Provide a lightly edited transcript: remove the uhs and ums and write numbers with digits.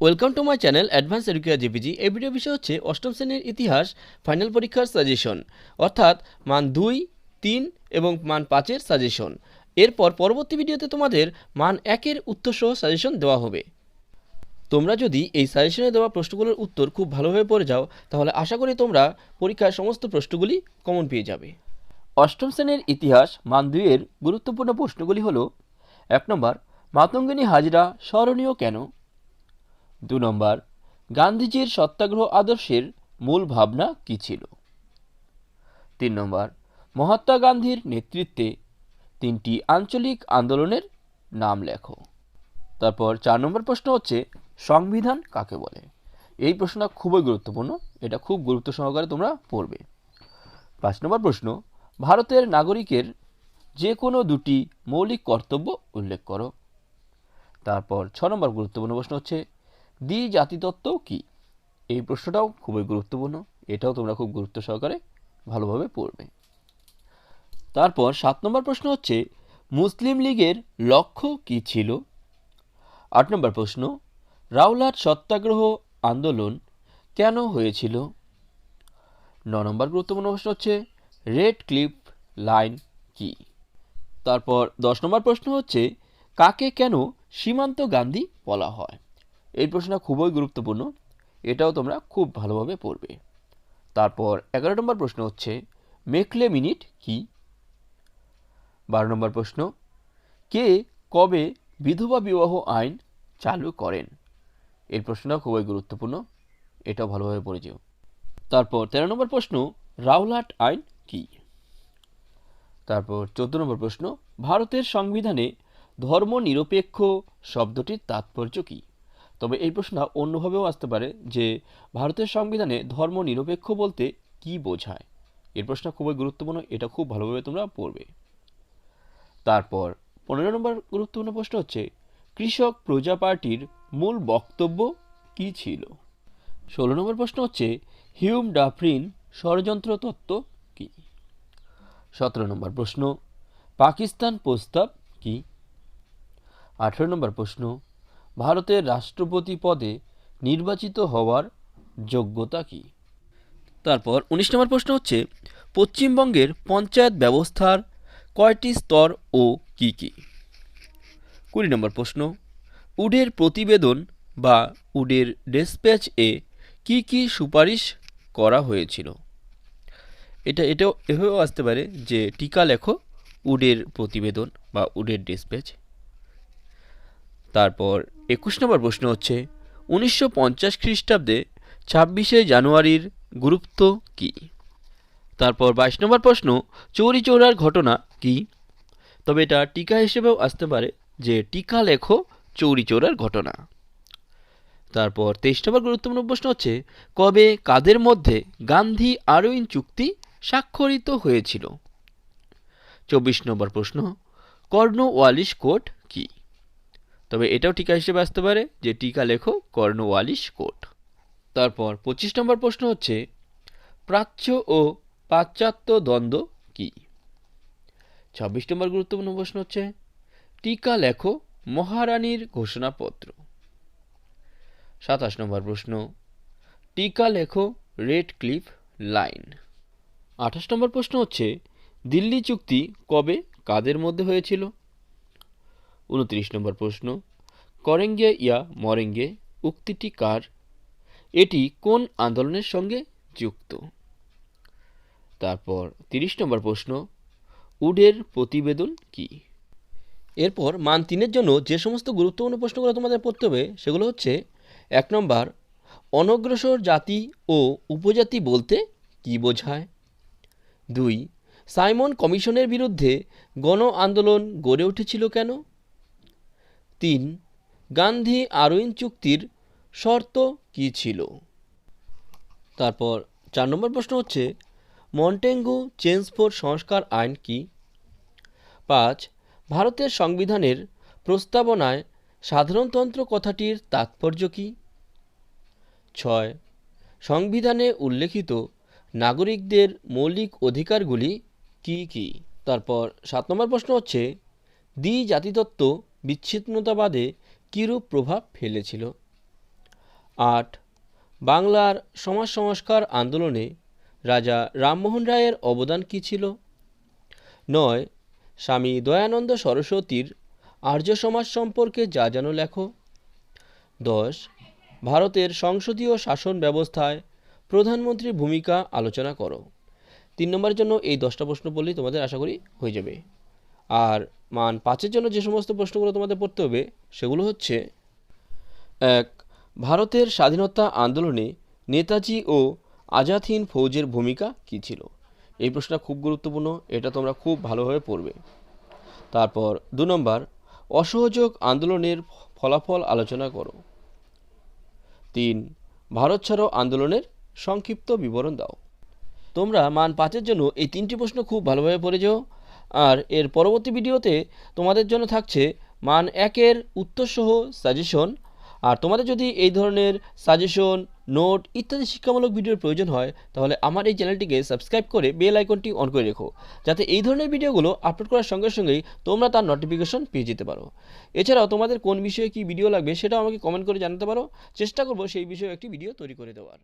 Welcome to my channel advance educare JPG. এই video বিষয় হচ্ছে অষ্টম শ্রেণীর ইতিহাস ফাইনাল পরীক্ষার সাজেশন, অর্থাৎ মান 2, 3 এবং মান 5-এর সাজেশন। এরপর পরবর্তী ভিডিওতে তোমাদের মান 1-এর উত্তরসহ সাজেশন দেওয়া হবে। তোমরা যদি এই সাজেশনে দেওয়া প্রশ্নগুলোর উত্তর খুব ভালোভাবে পড়ে যাও, তাহলে আশা করি তোমরা পরীক্ষার সমস্ত প্রশ্নগুলি কমন পেয়ে যাবে। অষ্টম শ্রেণীর ইতিহাস মান 2-এর গুরুত্বপূর্ণ প্রশ্নগুলি হলো: 1 নম্বর, মাতঙ্গিনী হাজরা স্মরণীয় কেন? 2 নম্বর, গান্ধীজির সত্যাগ্রহ আদর্শের মূল ভাবনা কী ছিল? 3 নম্বর, মহাত্মা গান্ধীর নেতৃত্বে 3টি আঞ্চলিক আন্দোলনের নাম লেখো। তারপর 4 নম্বর প্রশ্ন হচ্ছে সংবিধান কাকে বলে? এই প্রশ্নটা খুবই গুরুত্বপূর্ণ, এটা খুব গুরুত্ব সহকারে তোমরা পড়বে। 5 নম্বর প্রশ্ন, ভারতের নাগরিকের যে কোনো 2টি মৌলিক কর্তব্য উল্লেখ করো। তারপর 6 নম্বর গুরুত্বপূর্ণ প্রশ্ন হচ্ছে দ্বি-জাতিতত্ত্ব কি? এই প্রশ্নটাও খুবই গুরুত্বপূর্ণ, এটাও তোমরা খুব গুরুত্ব সহকারে ভালোভাবে পড়বে। তারপর 7 নম্বর প্রশ্ন হচ্ছে মুসলিম লীগের লক্ষ্য কি ছিল? 8 নম্বর প্রশ্ন, রাওলাট সত্যাগ্রহ আন্দোলন কেন হয়েছিল? 9 নম্বর গুরুত্বপূর্ণ প্রশ্ন হচ্ছে রেড ক্লিফ লাইন কি? তারপর 10 নম্বর প্রশ্ন হচ্ছে কাকে কেন সীমান্ত গান্ধী বলা হয়? এই প্রশ্নটা খুবই গুরুত্বপূর্ণ, এটাও তোমরা খুব ভালোভাবে পড়বে। তারপর 11 নম্বর প্রশ্ন হচ্ছে মেকলে মিনিট কি? 12 নম্বর প্রশ্ন, কে কবে বিধবা বিবাহ আইন চালু করেন? এই প্রশ্নটা খুবই গুরুত্বপূর্ণ, এটাও ভালোভাবে পড়ে যেও। তারপর 13 নম্বর প্রশ্ন, রাওলাট আইন কি? তারপর 14 নম্বর প্রশ্ন, ভারতের সংবিধানে ধর্মনিরপেক্ষ শব্দটির তাৎপর্য কি? তবে এই প্রশ্নটা অন্যভাবেও আসতে পারে যে ভারতের সংবিধানে ধর্মনিরপেক্ষ বলতে কি বোঝায়? এই প্রশ্নটা খুবই গুরুত্বপূর্ণ, এটা খুব ভালোভাবে তোমরা পড়বে। তারপর 15 নম্বর গুরুত্বপূর্ণ প্রশ্ন হচ্ছে কৃষক প্রজা পার্টির মূল বক্তব্য কি ছিল? 16 নম্বর প্রশ্ন হচ্ছে হিউম ডাফরিন ষড়যন্ত্র তত্ত্ব কি? 17 নম্বর প্রশ্ন, পাকিস্তান প্রস্তাব কি? 18 নম্বর প্রশ্ন, ভারতের রাষ্ট্রপতি পদে নির্বাচিত হওয়ার যোগ্যতা কি? তারপর 19 নম্বর প্রশ্ন হচ্ছে পশ্চিমবঙ্গের পঞ্চায়েত ব্যবস্থার কয়টি স্তর ও কি কি? 20 নম্বর প্রশ্ন, উডের প্রতিবেদন বা উডের ডেসপ্যাচ এ কি কি সুপারিশ করা হয়েছিল? এটাও এভাবেও আসতে পারে যে টিকা লেখো উডের প্রতিবেদন বা উডের ডেসপ্যাচ। তারপর 21 নম্বর প্রশ্ন হচ্ছে 1950 খ্রিস্টাব্দে 26শে জানুয়ারির গুরুত্ব কি? তারপর 22 নম্বর প্রশ্ন, চৌরি চৌরার ঘটনা কি? তবে এটা টিকা হিসেবেও আসতে পারে যে টিকা লেখো চৌরি চৌরার ঘটনা। তারপর 23 নম্বর গুরুত্বপূর্ণ প্রশ্ন হচ্ছে কবে কাদের মধ্যে গান্ধী আরউইন চুক্তি স্বাক্ষরিত হয়েছিল? 24 নম্বর প্রশ্ন, কর্নওয়ালিস কোড কি? তবে এটাও টিকা হিসেবে আসতে পারে যে টিকা লেখো কর্নওয়ালিস কোড। তারপর 25 নম্বর প্রশ্ন হচ্ছে প্রাচ্য ও পাশ্চাত্য দ্বন্দ্ব কি? 26 নম্বর গুরুত্বপূর্ণ প্রশ্ন হচ্ছে টিকা লেখো মহারানীর ঘোষণাপত্র। 27 নম্বর প্রশ্ন, টিকা লেখো রেড ক্লিফ লাইন। 28 নম্বর প্রশ্ন হচ্ছে দিল্লি চুক্তি কবে কাদের মধ্যে হয়েছিল? 29 নম্বর প্রশ্ন, করেঙ্গে ইয়া মরেঙ্গে উক্তিটি কার? এটি কোন আন্দোলনের সঙ্গে যুক্ত? তারপর 30 নম্বর প্রশ্ন, উডের প্রতিবেদন কি? এরপর মান 3-এর জন্য যে সমস্ত গুরুত্বপূর্ণ প্রশ্নগুলো তোমাদের পড়তে হবে সেগুলো হচ্ছে 1 নম্বর, অনগ্রসর জাতি ও উপজাতি বলতে কি বোঝায়? 2, সাইমন কমিশনের বিরুদ্ধে গণ আন্দোলন গড়ে উঠেছিল কেন? 3, গান্ধী আরউইন চুক্তির শর্ত কি ছিল? তারপর 4 নম্বর প্রশ্ন হচ্ছে মন্টেগু চেমসফোর্ড সংস্কার আইন কি? 5, ভারতের সংবিধানের প্রস্তাবনায় সাধারণতন্ত্র কথাটির তাৎপর্য কি? 6, সংবিধানে উল্লেখিত নাগরিকদের মৌলিক অধিকারগুলি কি কি? তারপর 7 নম্বর প্রশ্ন হচ্ছে দ্বি-জাতিতত্ত্ব বিচ্ছিন্নতাবাদে কিরূপ প্রভাব ফেলেছিল? 8. বাংলার সমাজ সংস্কার আন্দোলনে রাজা রামমোহন রায়ের অবদান কী ছিল? 9. স্বামী দয়ানন্দ সরস্বতীর আর্য সমাজ সম্পর্কে যা জানো লেখো। 10. ভারতের সংসদীয় শাসন ব্যবস্থায় প্রধানমন্ত্রীর ভূমিকা আলোচনা করো। 3 নম্বরের জন্য এই 10টা প্রশ্ন পড়লেই তোমাদের আশা করি হয়ে যাবে। আর মান 5-এর জন্য যে সমস্ত প্রশ্নগুলো তোমাদের পড়তে হবে সেগুলো হচ্ছে: 1. ভারতের স্বাধীনতা আন্দোলনে নেতাজি ও আজাদ হিন্দ ফৌজের ভূমিকা কী ছিল? এই প্রশ্নটা খুব গুরুত্বপূর্ণ, এটা তোমরা খুব ভালোভাবে পড়বে। তারপর 2 নম্বর, অসহযোগ আন্দোলনের ফলাফল আলোচনা করো। 3. ভারত ছাড়ো আন্দোলনের সংক্ষিপ্ত বিবরণ দাও। তোমরা মান 5-এর জন্য এই 3টি প্রশ্ন খুব ভালোভাবে পড়ে যাও। আর এর পরবর্তী ভিডিওতে তোমাদের জন্য থাকছে মান 1-এর উত্তরসহ সাজেশন। আর তোমাদের যদি এই ধরনের সাজেশন, নোট ইত্যাদি শিক্ষামূলক ভিডিওর প্রয়োজন হয় তাহলে আমার এই চ্যানেলটিকে সাবস্ক্রাইব করে বেল আইকনটি অন করে রেখো, যাতে এই ধরনের ভিডিওগুলো আপলোড করার সঙ্গে সঙ্গেই তোমরা তার নোটিফিকেশন পেয়ে যেতে পারো। এছাড়াও তোমাদের কোন বিষয়ে কী ভিডিও লাগবে সেটাও আমাকে কমেন্ট করে জানাতে পারো, চেষ্টা করবো সেই বিষয়ে একটি ভিডিও তৈরি করে দেওয়ার।